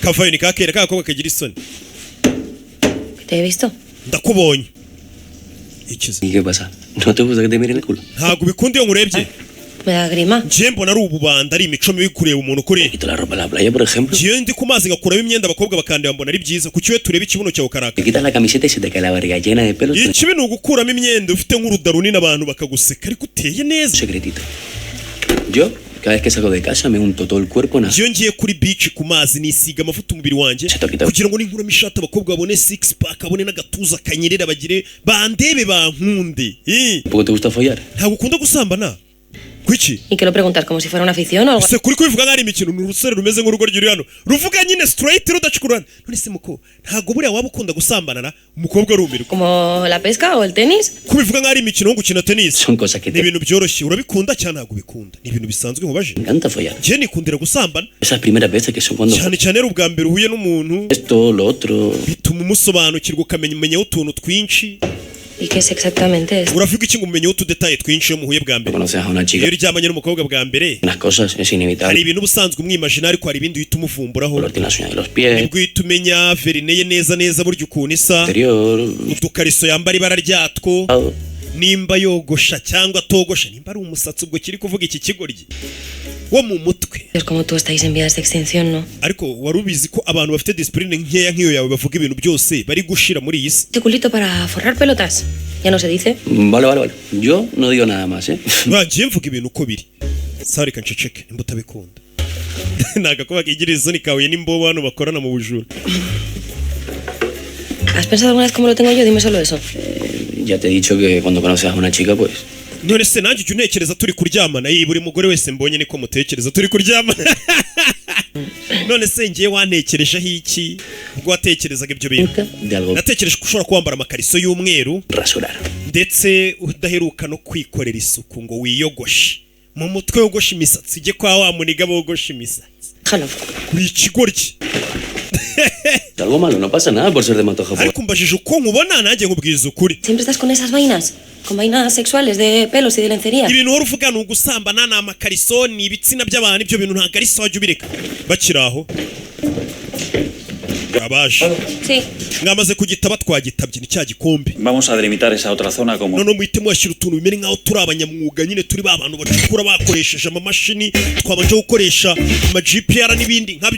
Kavayo ni kakera kakobwa kagira isoni. ¿Te he visto? Ndakubonye. Ikize. ¿Y qué pasa? ¿No te gusta que te miren el culo? Ntago bikunda iyo ngurebye. Me da grima. Je mbona ari ububanda ari imico mibi kureba umuntu kuri. ¿Quito la ropa en la playa, por ejemplo? Je ndi ku mazi ngakuramo imyenda abakobwa bakandeba mbona ari byiza kuki we tureba ikibuno cyawe karaka. Te quitas la camiseta y se te cae la barriga llena de pelos. Ikibi ni ugukuramo imyenda ufite nk'uruda runini abantu bakaguseka ariko uteye neza. Secretito. Yo, cada vez que salgo de casa, me unto todo el cuerpo en Iyo ngiye kuri beach ku mazi nisiga amavuta umubiri wanjye kugira ngo ninkuramo ishati abakobwa babone six pack babone n'agatuza kanyerera bagire bandebe bankunde. ¿Poco te gusta follar? Ntabwo ukunda gusambana. Kuki? ¿Y qué lo preguntas? ¿Como si fuera una afición o algo? Se kuri kubivuga ngari imikino n'urusere rumeze nk'urugo ryo hano. Ruvuga nyine straight rudacukurana. None se muko ntago buriya waba ukunda gusambana na umukobwa arumirwa. ¿Como la pesca o el tenis? Kubivuga ngari imikino ngo gukina tennis. Son cosas que Ni ibintu byoroshye urabikunda cyane ntago bikunda. Ni ibintu bisanzwe mubaje. Me encanta follar. Je nikundira gusambana. Esas primeras veces que son cuando... Cyane cyane ari ubwa mbere uhuye n'umuntu. Esto, lo otro... Bituma umusobanukirwa ukamenya utuntu twinshi. ¿Y qué es exactamente esto? Uravuga iki ngo umenye utudetaye twinshi yo muhuye bwa mbere. Conoces a una chica... Iyo uryamanye n'umukobwa bwa mbere. Unas cosas es inevitable. Hari ibintu ubusanzwe umwimagina ariko hari ibindi uhita umuvumburaho. Color tiene las uñas de los pies... Nibwo uhita umenya verineye neza burya ukuntu isa. Interior... Udukariso yambara ibara ryatwo. Nimba yogosha cyangwa atogosha nimba ari umusatsi ubwo kiri kuvuga iki kigoryi wo mu mutwe. Es como tú estáis en vías de extinción, ¿no? Ariko warubizi ko abantu bafite discipline nkeya nk'iyo yawe bavuga ibintu byose bari gushira muri iyi si. Este culito para forrar pelotas. ¿Ya no se dice? Vale. Yo no digo nada más, ¿eh? Bagiye mvuga ibintu uko biri. Sari kanceceke nimba utabikunda. Nagakuba kigira isoni kawe n'imbobo hano bakorana mu bujura. ¿Has pensado alguna vez cómo lo tengo yo? Dime solo eso. Ya te he dicho que cuando conoces a una chica, pues... None se nanjye ujya unekereza turi kuryamana. Buri mugore wese mbonye niko mutekereza turi kuryamana. None se ngiye wantekerejeho iki ubwo watekerezaga ibyo bintu? Natekereje ko ushobora kwambara amakariso y'umweru Rasurar. ndetse udaheruka no kwikorera isuku ngo wiyogoshe mu mutwe wogoshe imisatsi ujye kwa wa muniga bogoshe imisatsi. Jalo. Uri ikigoryi. Algo malo, no pasa nada por ser de Matoja. Ariko mbajije uko nkubona nanjye nkubwiza ukuri. ¿Siempre estás con esas vainas? ¿Con vainas sexuales de pelos y de lencería? Ibintu uhora uvuga ni ugusambana ni amakariso ni ibitsina by'abantu ibyo bintu ntabwo ari sawa jya ubireka. Bakiri aho abaje Sí. mwamaze kugitaba twagitabye ni cya gikombe. Vamos a delimitar esa otra zona como... None muhite mwashyira utuntu bimere nk'aho turi abanyamwuga nyine turi ba bantu bacukura bakoresheje amamashini twabanje gukoresha ama GPR n'ibindi nkabyo.